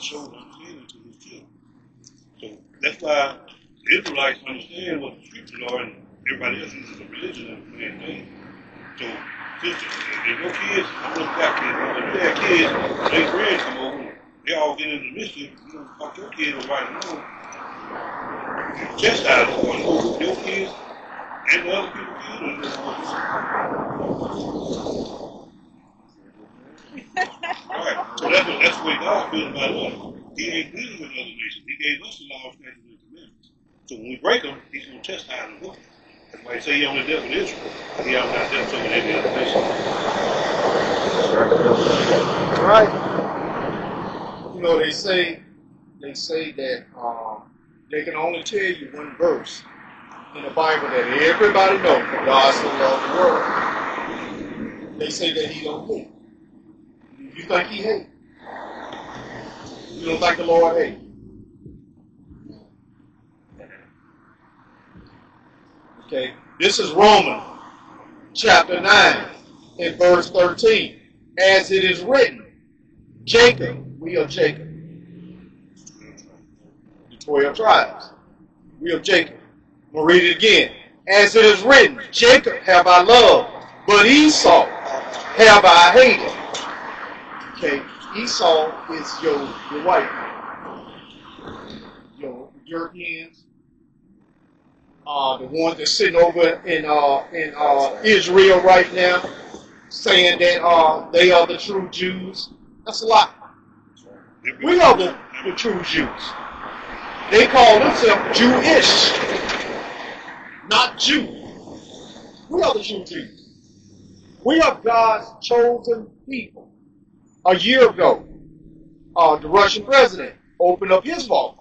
show and understanding to his children. So that's why the Israelites understand what the scriptures are, and everybody else uses a religion and plan things. So, sisters, if your kids, I'm looking back kids, if you have kids, their friends come over, they all get into mischief, you don't fuck your kids right along. Chastise the one who your kids and the other people's kids. Alright, so that's the way God feels about us. He ain't dealing with other nations. He gave us the law, statutes, and commandments. So when we break them, he's going to chastise them. That's why he say he only dealt with Israel. He only not dealt with any other nation. Right. You know, they say that they can only tell you one verse in the Bible that everybody knows. God so loved the world. They say that he don't hate. You think he hate? You don't think the Lord hate? Okay, this is Romans chapter 9 and verse 13. As it is written, Jacob, we are Jacob. The 12 tribes. We are Jacob. I'm going to read it again. As it is written, Jacob have I loved, but Esau have I hated. Okay, Esau is your white, your Europeans, the ones that's sitting over in Israel right now, saying that they are the true Jews. That's a lie. We are the true Jews. They call themselves Jewish, not Jew. We are the true Jews. We are God's chosen people. A year ago, the Russian president opened up his vault.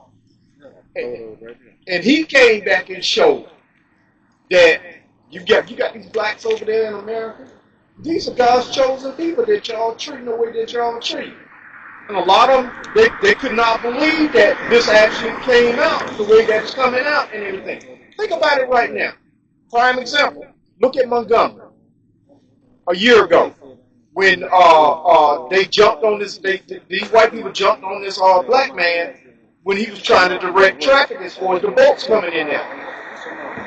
And he came back and showed that you got these blacks over there in America. These are God's chosen people that y'all treating the way that y'all treat. And a lot of them, they could not believe that this actually came out the way that's coming out and everything. Think about it right now. Prime example. Look at Montgomery. A year ago, when they jumped on this, these white people jumped on this black man when he was trying to direct traffic as far as the boats coming in there.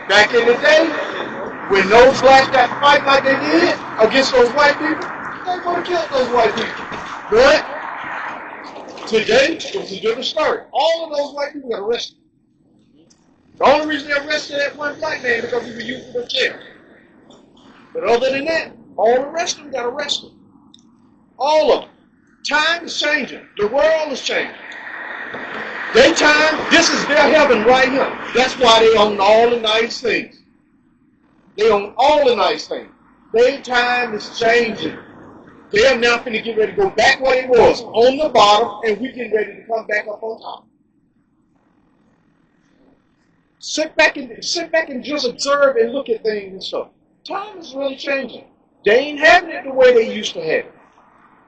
Back in the day, when those blacks got to fight like they did against those white people, they would have killed those white people. But today, it's a different story. All of those white people got arrested. The only reason they arrested that one black man is because he was used for the jail. But other than that, all the rest of them got arrested. All of them. Time is changing. The world is changing. Their time, this is their heaven right here. That's why they own all the nice things. They own all the nice things. Their time is changing. They are now going to get ready to go back where it was, on the bottom, and we get ready to come back up on top. Sit back and just observe and look at things and stuff. Time is really changing. They ain't having it the way they used to have it.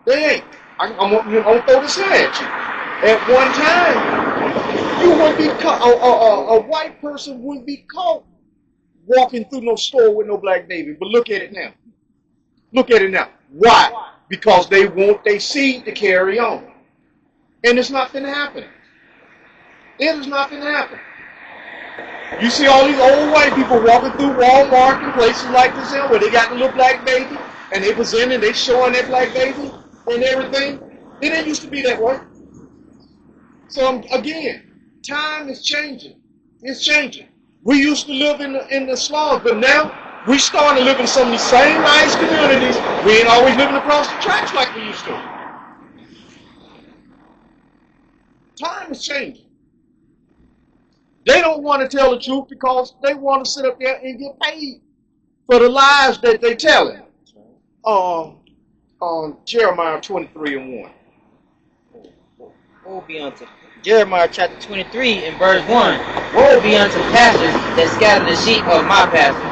They ain't. I'm going to throw this here at you. At one time, you wouldn't be caught, a white person wouldn't be caught walking through no store with no black baby. But look at it now. Look at it now. Why? Because they want their seed to carry on. And it's not going to happen. It is not going to happen. You see all these old white people walking through Walmart and places like this here where they got the little black baby and they presenting, they showing that black baby and everything. It didn't used to be that way. So again, time is changing. It's changing. We used to live in the slums, but now we starting to live in some of these same nice communities. We ain't always living across the tracks like we used to. Time is changing. They don't want to tell the truth because they want to sit up there and get paid for the lies that they telling. Jeremiah 23:1. Woe be unto Jeremiah chapter 23 and verse 1. Woe be unto pastors that scatter the sheep of my pasture.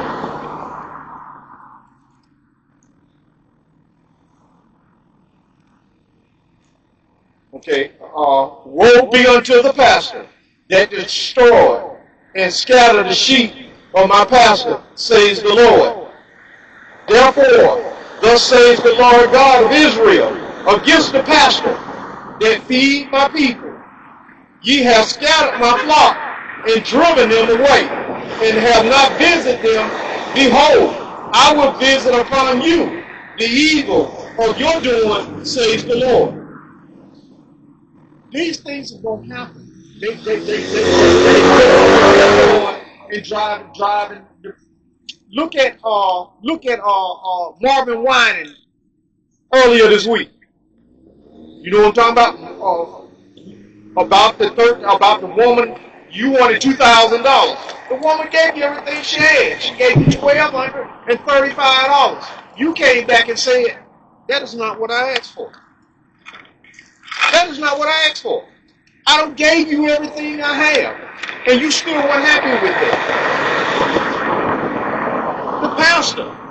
Okay. Woe be unto the pastor that destroy and scatter the sheep of my pasture, says the Lord. Therefore, thus says the Lord God of Israel, against the pastor that feed my people. Ye have scattered my flock and driven them away, and have not visited them. Behold, I will visit upon you the evil of your doing, says the Lord. These things are going to happen. They and driving. Look at Marvin Winans earlier this week. You know what I'm talking about? About the woman. You wanted $2,000. The woman gave you everything she had. She gave you $1,235. You came back and said, "That is not what I asked for. That is not what I asked for. I don't gave you everything I have, and you still weren't happy with it."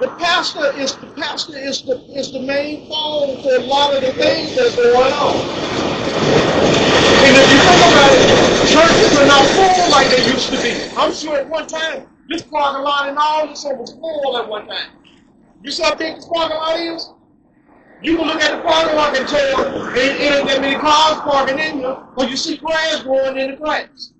The pastor is the main cause for a lot of the things that's going on. And if you think about it, churches are not full like they used to be. I'm sure at one time, this parking lot and all this was full at one time. You see how big this parking lot is? You can look at the parking lot and tell ain't that many cars parking in here, or you see grass growing in the grass.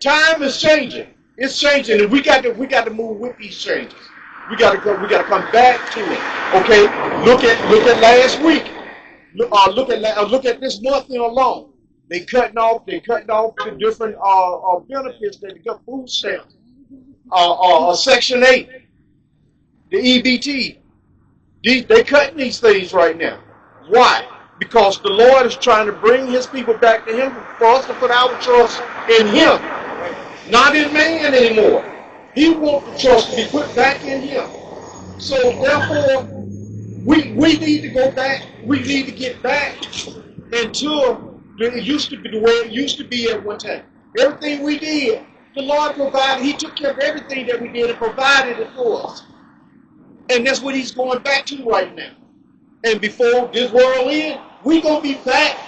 Time is changing. It's changing, and we got to move with these changes. We got to come back to it. Okay, look at last week. Look at this month alone. They cutting off the different benefits that they got, food stamps, Section 8, the EBT. They cutting these things right now. Why? Because the Lord is trying to bring His people back to Him for us to put our trust in Him, not in man anymore. He wants the trust to be put back in Him. So therefore, we need to go back. We need to get back into the way it used to be at one time. Everything we did, the Lord provided. He took care of everything that we did and provided it for us. And that's what He's going back to right now. And before this world ends, we're going to be back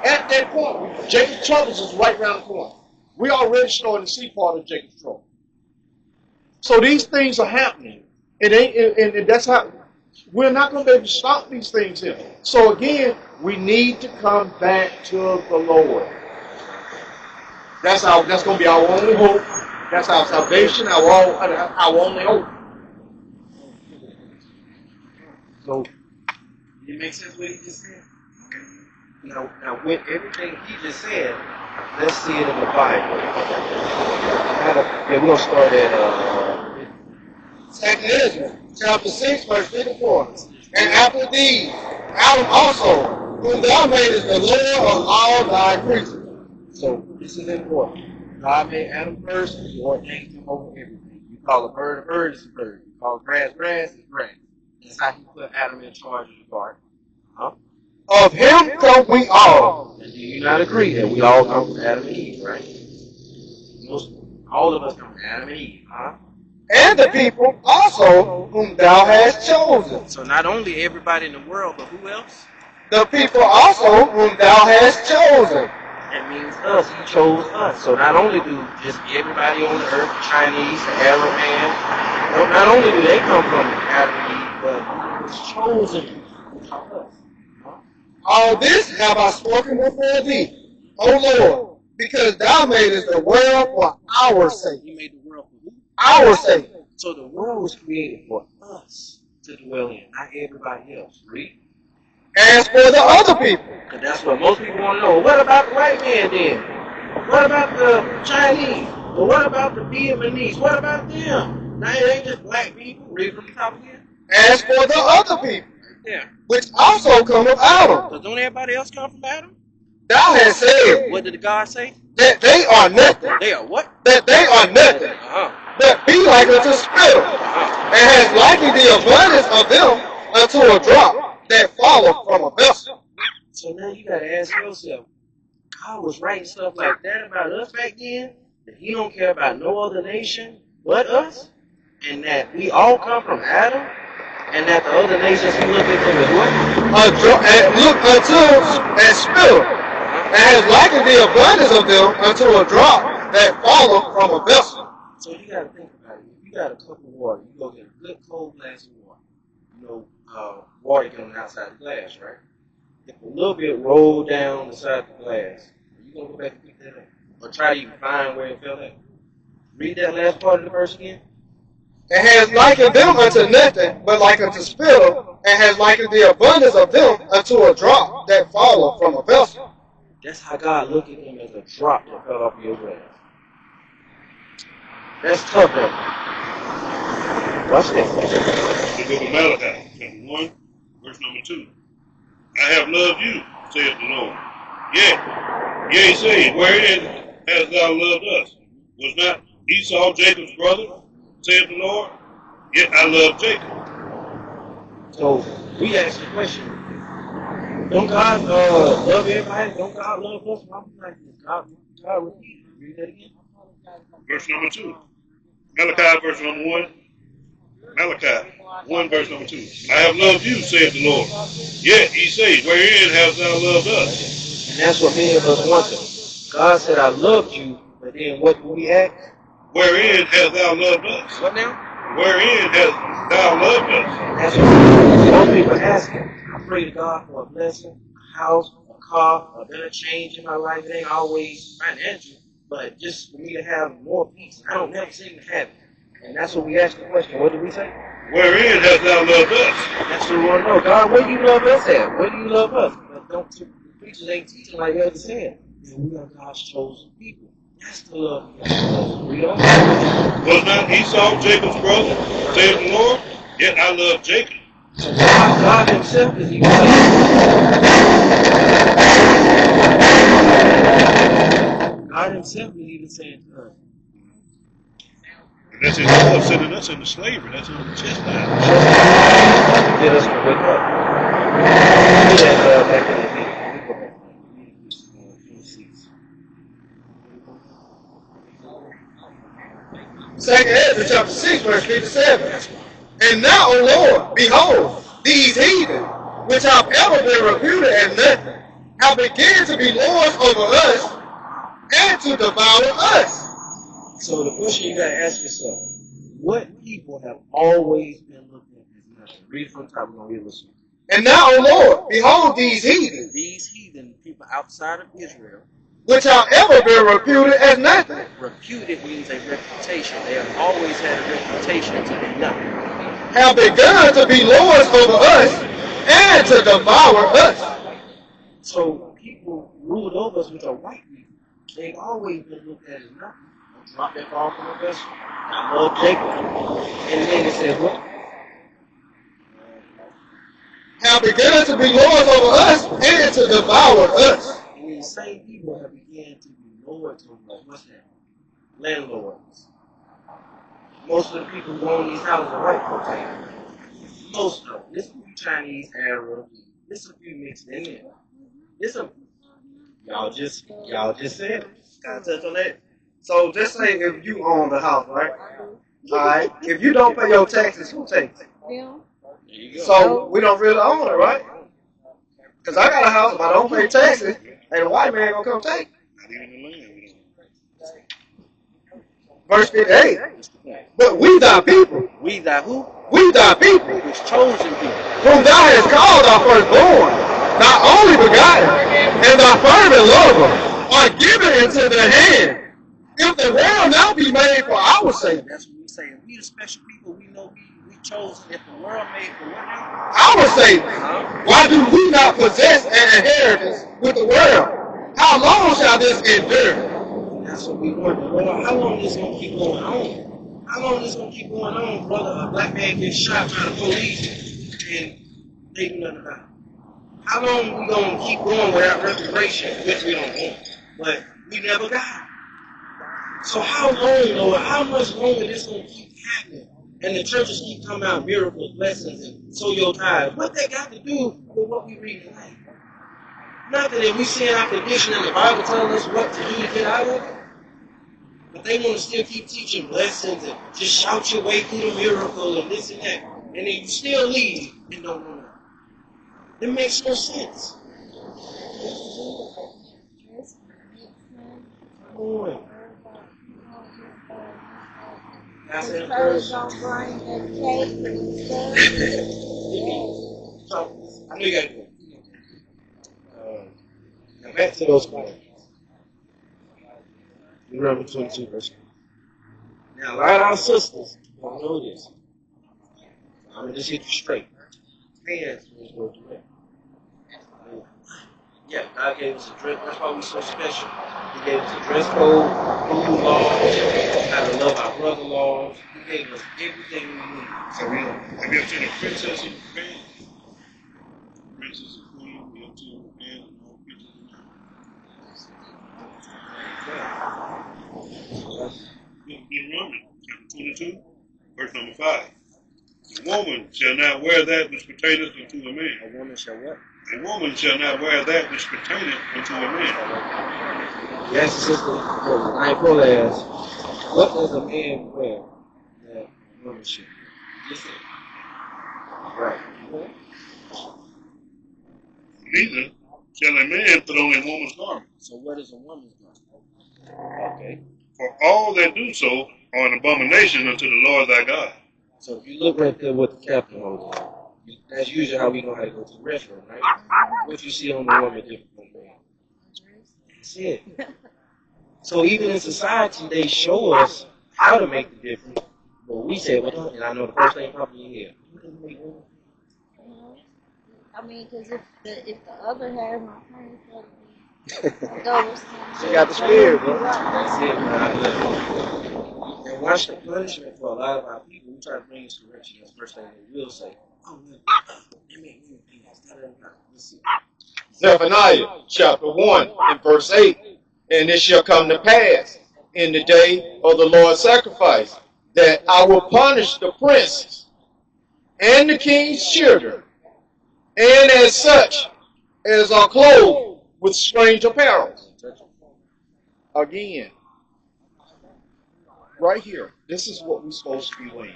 at that point. Jacob's troubles is right around the corner. We already starting to see part of Jacob's trouble. So these things are happening. And that's how we're not going to be able to stop these things here. So again, we need to come back to the Lord. That's going to be our only hope. That's our salvation, our only hope. So, it makes sense what he just said? Now with everything he just said, let's see it in the Bible. We're going to start at 2 Ezra, chapter 6, verse 54. And after these, Adam also, whom thou madest the Lord of all thy creatures. So, this is important. God made Adam first, and He ordained him over everything. You call a bird, it's a bird. You call grass, it's grass. That's how He put Adam in charge of the garden. Of him come we all. And do you not agree that we all come from Adam and Eve, right? All of us come from Adam and Eve, And the people also whom thou hast chosen. So not only everybody in the world, but who else? The people also whom thou hast chosen. That means us. He chose us. So not only do just everybody on the earth, the Chinese, the Arab man, not only do they come from Adam and Eve, but He was chosen from us. All this have I spoken before thee, O Lord, because thou madest the world for our sake. You made the world for who? Our sake. So the world was created for us to dwell in, not everybody else. Read. As for the other people. And that's what most people want to know. What about the white man then? What about the Chinese? Or what about the Vietnamese? What about them? Now it ain't just black people. Read from the top again. As for the other people. Yeah. Which also come of Adam. Because don't everybody else come from Adam? Thou hast said. What did God say? That they are nothing. They are what? That they are nothing. That be like unto spittle. And has likened the abundance of them unto a drop that falleth from a vessel. So now you got to ask yourself, God was writing stuff like that about us back then? That He don't care about no other nation but us? And that we all come from Adam? And that the other nations He look at them as what? And look unto and spittle. And has likened the abundance of them unto a drop that falleth from a vessel. So you got to think about it. If you got a cup of water, you go get a good cold glass of water. You know, water get on the outside of the glass, right? if a little bit rolled down the side of the glass, are you going to go back and pick that up? Or try to even find where it fell at? Read that last part of the verse again. And has likened them unto nothing, but like unto spittle, and has likened the abundance of them unto a drop that falleth from a vessel. That's how God looked at them, as a drop that fell off your glass. That's tough, though. Watch this. The book of Malachi, chapter 1, verse number 2. I have loved you, saith the Lord. Yea, say, wherein hast thou loved us? Was not Esau Jacob's brother, saith the Lord? Yet I love Jacob. So we ask the question: don't God love everybody? Don't God love us? Why we like this? God repeat. Read that again. Verse number 2. Malachi, verse number 1. Malachi 1, verse number 2. I have loved you, saith the Lord. Yet ye say, wherein hast thou loved us? And that's what many of us want to. God said, I loved you, but then what do we ask? Wherein hast thou loved us? What now? Wherein hast thou loved us? That's what most people are asking. I pray to God for a blessing, a house, a car, a better change in my life. It ain't always financial, but just for me to have more peace. I don't never seem to have it. And that's what we ask the question. What do we say? Wherein hast thou loved us? That's what we want to know. God, where do you love us at? Where do you love us? But don't the preachers ain't teaching like the other said. And we are God's chosen people. That's the love of God. We don't have it. Was not Esau Jacob's brother, saith the Lord? Yet I love Jacob. So God himself is even God himself is even saying to us. And that's his love sending us into slavery. That's on the chest line. Get us to wake up. Do that back in the day. Second Ezra chapter 6, verse 57. And now, O Lord, behold, these heathen, which have ever been reputed as nothing, have begun to be lords over us and to devour us. So the question you got to ask yourself, what people have always been looked at as nothing? Read it from the top, we're going to read this one. And now, O Lord, behold these heathen, People outside of Israel, which have ever been reputed as nothing. Reputed means a reputation. They have always had a reputation to be nothing. Have begun to be lords over us and to devour us. So people ruled over us with a white people. They've always been looked at as nothing. A drop that fall from a vessel. I love Jacob. And then it says what? Have begun to be lords over us and to devour us. And these same people have begun to be lords over us. What's that? Landlords. Most of the people who own these houses are white folks. Most of them. There's a few Chinese, Arab. There's a few mixed in there. There's a y'all just said it. Gotta touch on that. So just say if you own the house, right? Alright. If you don't pay your taxes, who takes it? So we don't really own it, right? Because I got a house, if I don't pay taxes, ain't a white man gonna come take it. Not even the land. Verse 58. But we thy people. We thy who? We thy people. Which chosen people. Whom thou hast called our firstborn, thy only begotten, and thy fervent lover, are given into the hand. If the world now be made for our sake. That's what we say. We the special people, we know we chosen. If the world made for what now? Our sake. Why do we not possess an inheritance with the world? How long shall this endure? That's what we want. Lord, how long is this going to keep going on? How long is this going to keep going on, brother? A black man gets shot by the police and they do nothing about it. How long are we going to keep going without reparation, which we don't want? But we never got it. So how long, Lord, how much longer this going to keep happening? And the churches keep coming out miracles, blessings, and so your tithes. What they got to do with what we read tonight? Nothing. If we see our condition in the Bible telling us what to do to get out of it. But they want to still keep teaching blessings and just shout your way through the miracle and this and that. And then you still leave and don't know nothing. It makes no sense. Come on. That's it. First, don't bring the cake and stuff. So, I know you got to do it. back to those commandments. Deuteronomy 22, verse 1. Now, a lot of our sisters don't know this. I'm going to just hit you straight. Hands was going to direct. Yeah, God gave us a dress. That's why we're so special. He gave us a dress code, food laws, how to love our brother laws. He gave us everything we need. So have you ever seen a princess in Japan? Princess and queen, you ever seen Japan and all pictures in Deuteronomy chapter 22, verse number 5. A woman shall not wear that which pertaineth unto a man. A woman shall what? A woman shall not wear that which pertaineth unto a man. Yes, sister. I ain't gonna ask. What does a man wear that a woman should? Listen. Right. Neither shall a man put on a woman's garment. So what is a woman's garment? Okay. For all that do so are an abomination unto the Lord thy God. So if you look right there with the captain holder, that's usually how we know how to go to the restroom, right? What you see on the woman different from the man. That's it. So even in society, they show us how to make the difference. But we say, well, and I know the first thing probably in here. I mean, because if the other had my friends, She got the spirit, bro. That's it, man. And watch the punishment for a lot of our people. We try to bring us correction. That's the first thing they will say. Oh, man, they make me pants. Zephaniah chapter 1 and verse 8. And it shall come to pass in the day of the Lord's sacrifice that I will punish the princes and the king's children, and as such as are clothed with strange apparel. Again, right here, this is what we're supposed to be wearing.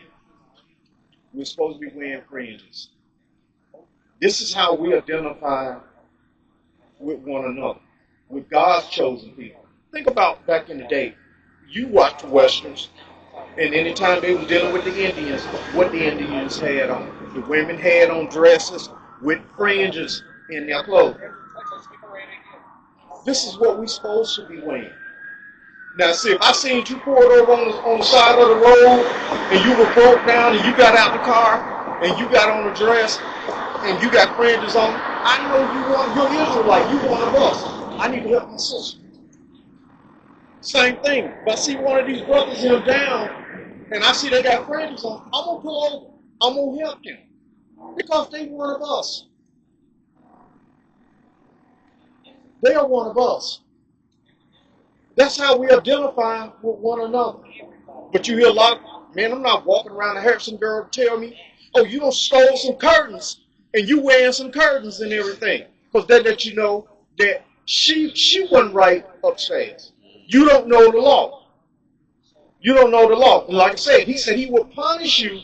We're supposed to be wearing fringes. This is how we identify with one another, with God's chosen people. Think about back in the day. You watched the Westerns, and anytime they were dealing with the Indians, what the Indians had on. The women had on dresses with fringes in their clothing. This is what we're supposed to be wearing. Now, see, if I seen you pulled over on the side of the road, and you were broke down, and you got out the car, and you got on a dress, and you got fringes on, I know you're Israelite, you one of us. I need to help my sister. Same thing. If I see one of these brothers here down, and I see they got fringes on, I'm going to pull over. I'm going to help them. Because they one of us. They are one of us. That's how we identify with one another. But you hear a lot of, man, I'm not walking around the Harrison girl tell me, oh, you done stole some curtains, and you wearing some curtains and everything. Because they let you know that she wasn't right upstairs. You don't know the law. You don't know the law. And like I said, he said he will punish you.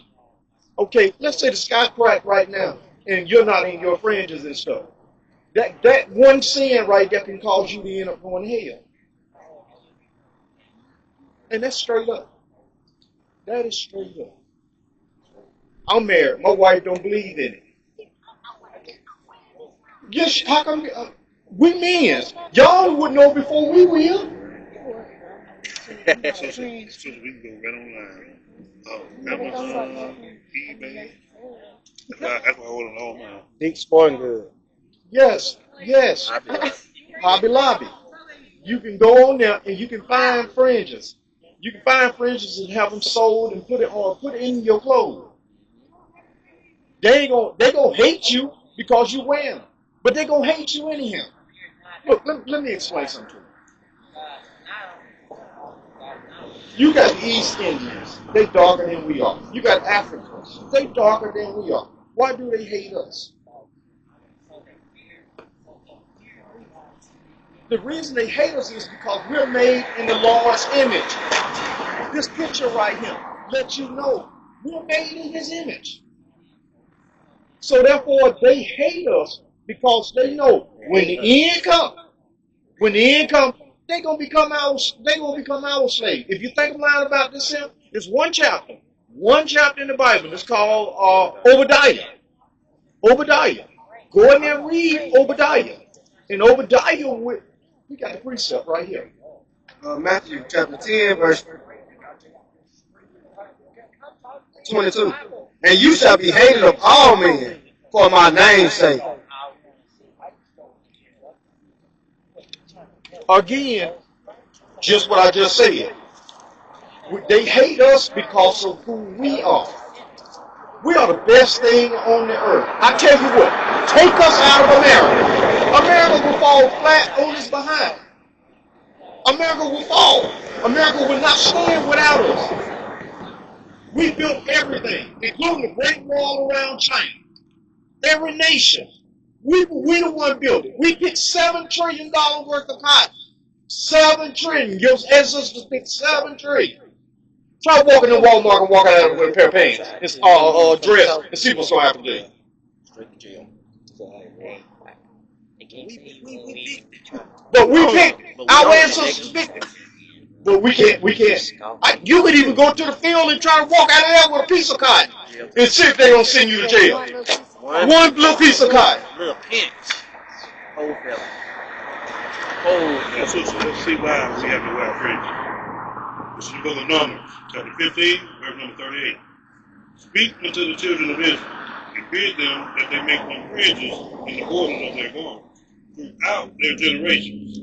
Okay, let's say the sky's cracked right now, and you're not in your fringes and stuff. That one sin right there can cause you to end up going to hell. And that's straight up. That is straight up. I'm married. My wife don't believe in it. Yes, how come we men? Y'all would know before we will. So we can go right online. Amazon, eBay. That's why I order all mine. Dick Sporting Good. Yes. Hobby Lobby. You can go on there and you can find fringes. You can find fringes and have them sold and put it in your clothes. They gonna hate you because you wear them, but they gonna hate you anyhow. Look, let me explain something to you. You got the East Indians. They darker than we are. You got Africans. They darker than we are. Why do they hate us? The reason they hate us is because we're made in the Lord's image. This picture right here lets you know we're made in His image. So therefore, they hate us because they know when the end comes, they're gonna become our slave. If you think about this, it's one chapter in the Bible. It's called Obadiah. Obadiah. Go in there and read Obadiah. In Obadiah, we got the precept right here. Matthew chapter 10, verse 22. And you shall be hated of all men for my name's sake. Again, just what I just said. They hate us because of who we are. We are the best thing on the earth. I tell you what, take us out of America. America will fall flat on its behind. America will fall. America will not stand without us. We built everything, including the Great Wall around China. Every nation. We the one built it. We picked $7 trillion worth of cotton. 7 trillion. Gives ancestors pick 7 trillion. Try walking in Walmart and walking out with a pair of pants. It's dress and see what's gonna happen to you. Straight to jail. But we picked our ancestors picked it. But we can't. You could even go to the field and try to walk out of there with a piece of cotton and see if they're gonna send you to jail. One little piece of cotton. Little pinch. Whole fella. Let's see why we have to wear fringes. This is the book of Numbers, chapter 15, verse number 38. Speak unto the children of Israel, and bid them that they make them fringes in the borders of their garments throughout their generations,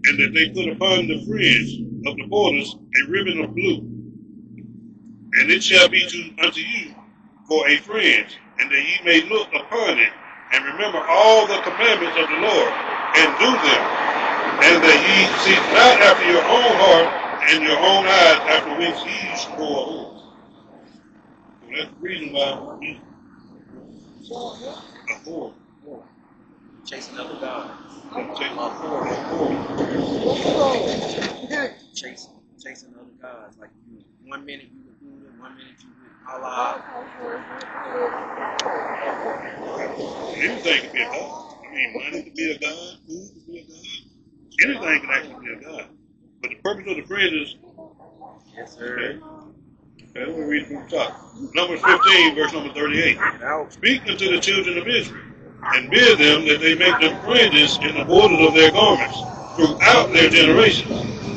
and that they put upon the fringe of the borders a ribbon of blue. And it shall be unto you for a fringe, and that ye may look upon it, and remember all the commandments of the Lord, and do them, and that ye seek not after your own heart and your own eyes, after which ye should go a whore. So that's the reason why we a whore. Chasing other gods. Chasing other gods. Like you, 1 minute you with Buddha, 1 minute you with Allah. Anything can be a god. I mean, money can be a god, food can be a god. Anything can actually be a god. But the purpose of the fringe is, Yes, sir. okay, let me read from the top. Numbers 15, verse number 38. Speak unto the children of Israel, and bid them that they make them fringes in the borders of their garments throughout their generations,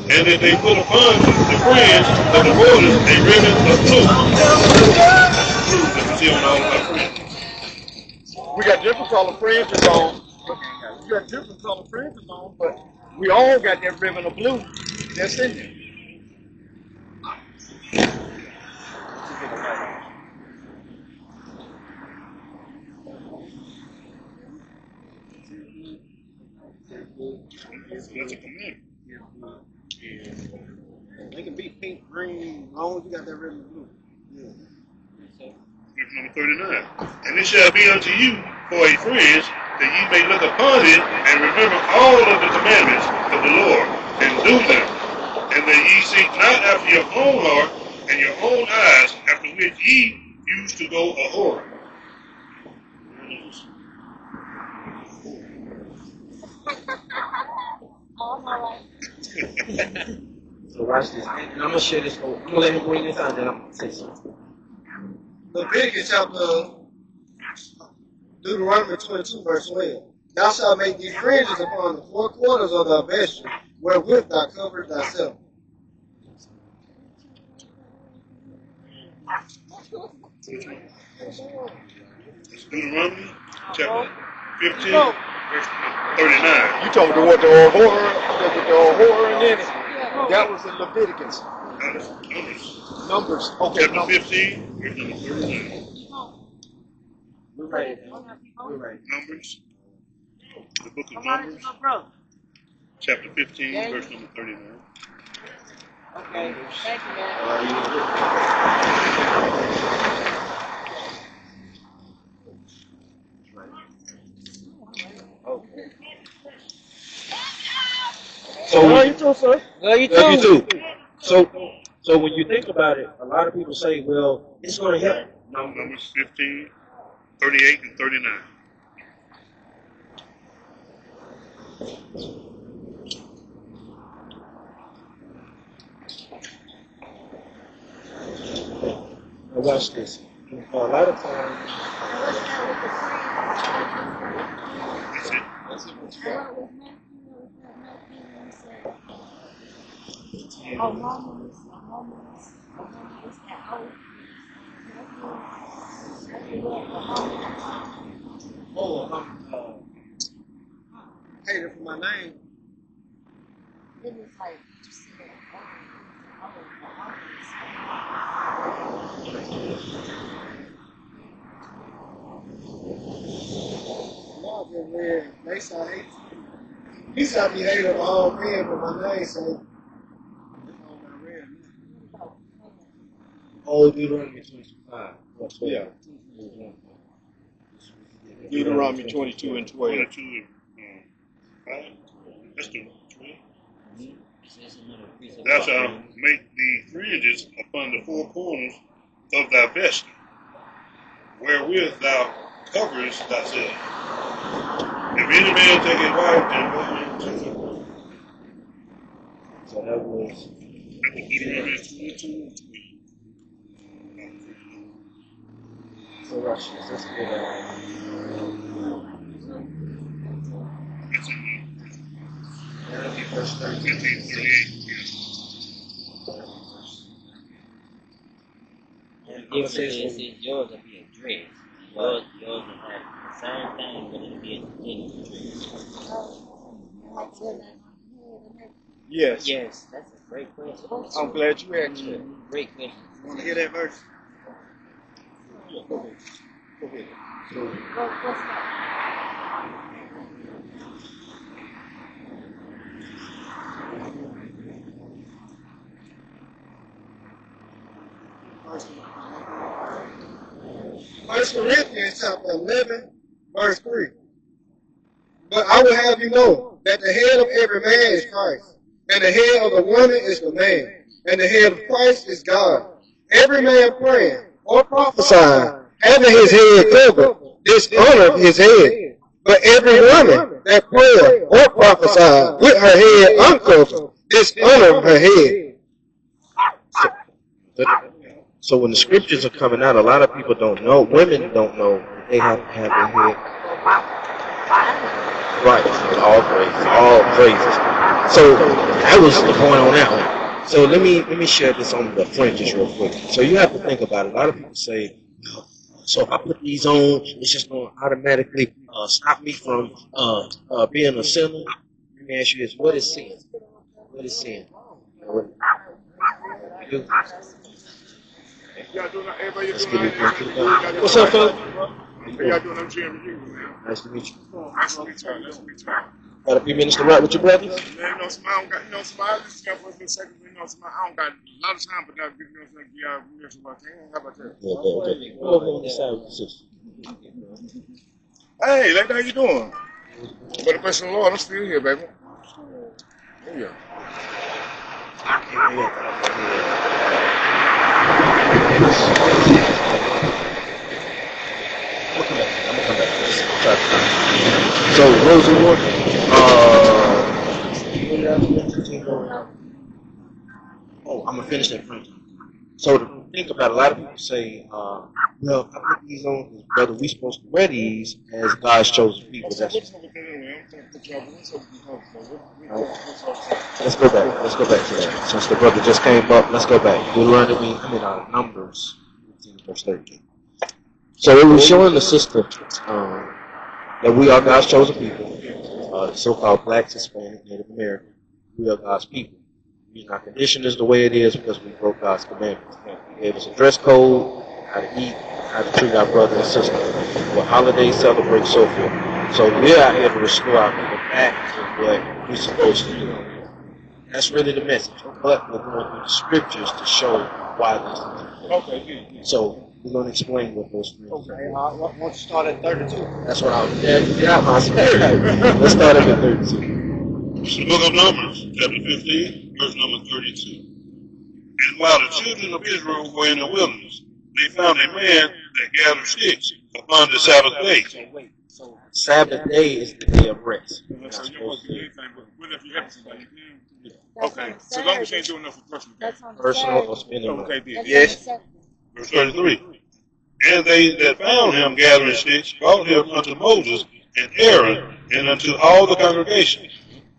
and that they put upon the fringe of the borders a ribbon of blue. Blue, that you see on all of our fringes. We got different color fringes on. We got different color fringes on, but we all got that ribbon of blue that's in there. That's a commandment. They can be pink, green, as long as you got that ribbon of blue. Verse number 39. And it shall be unto you for a fringe, that ye may look upon it, and remember all of the commandments of the Lord, and do them, and that ye seek not after your own heart and your own eyes, after which ye used to go a whoring. So watch this. And I'm going to share this. I'm going to let him bring this out, then I'm going to say something. Leviticus chapter Deuteronomy 22, verse 12. Thou shalt make these fringes upon the 4 quarters of thy vesture, wherewith thou coverest thyself. It's Deuteronomy chapter 15, verse 39. You told me what the horror in it. That was in Leviticus. Numbers. Okay, Chapter Numbers. 15, verse number 39. We're right. We're right. Numbers. The book of Numbers. Chapter 15, verse number 39. Okay, thank you, man. Okay. So love you too, sir. Love you too. Love you too. So when you think about it, a lot of people say, well, it's going to help. Numbers 15, 38, and 39. Now watch this. A lot of times, That's it. Oh, Mormon is that old. Hated for my name. It was like you said, Y'all been weird. They saw hate. He saw me hate on my own man for my name, so it's all my red. Oh, Deuteronomy 22:5. Yeah. Deuteronomy 22 and 12. 22 and 5. That's the 12. Thou shalt make the fringes upon the four corners of thy vesture, wherewith thou coverest thyself. If any man take his wife and go into it. So that was Deuteronomy 22 and 12. so Russians. Let's get That's in verse 13. 1538. And different is yours will be a dress. Yours will have the same thing, but it'll be a dress. Yes. Yes, that's a great question. I'm glad you asked that. Great question. Want to hear that verse? Go ahead. Go ahead. What's that? First Corinthians chapter 11, verse 3. But I will have you know that the head of every man is Christ, and the head of the woman is the man, and the head of Christ is God. Every man praying or prophesying, having his head covered, dishonor his head. But every woman that prayeth or prophesies with her head uncovered, dishonor her head. So when the scriptures are coming out, a lot of people don't know. Women don't know that they have to have their head. Right. All praises. So that was the point on that one. So let me share this on the fringes real quick. So you have to think about it. A lot of people say, so if I put these on, it's just going to automatically stop me from being a sinner. Let me ask you this: what is sin? What is sin? Let's get it. What's up, fella? Nice to meet you. Got a few minutes to rap with your brother? Man, somebody just got for a second, somebody, I don't got a lot of time, but now, somebody, how about that? Okay. Go over on this side with your sister. Hey, lady, how you doing? By the blessing of the Lord, I'm still here, baby. Yeah. I'm gonna come back. So, Rosie Ward, I'm gonna finish that front. So to think about, a lot of people say, well, I put these on because, brother, we supposed to wear these as God's chosen people. That's Let's go back. Let's go back to that. Since the brother just came up, let's go back. Deuteronomy, Numbers 15, verse 13. So it was showing the sister that we are God's chosen people, the so-called blacks, Hispanic, Native American. We are God's people. The reason our condition is the way it is because we broke God's commandments. He gave us a dress code, how to eat, how to treat our brother and sister, what holidays celebrate, so forth. So we're out here to restore our people back to what we're supposed to do. That's really the message. But we're going through the scriptures to show why this is. Okay, good. So we're going to explain what those things are. Okay, why don't you start at 32? That's what I was get out my spirit. Let's start at 32. It's the book of Numbers, chapter 15, verse number 32. And while the children of Israel were in the wilderness, they found a man that gathered sticks upon the Sabbath day. Sabbath day is the day of rest. You're not So you supposed to whatever you have to do, That's okay, on so long as you Saturday. ain't doing nothing personal. That's on personal or Saturday. spending money. Okay, good. That's Yes. on Saturday. Verse 33. And they that found him gathering sticks brought him unto Moses and Aaron and unto all the congregation,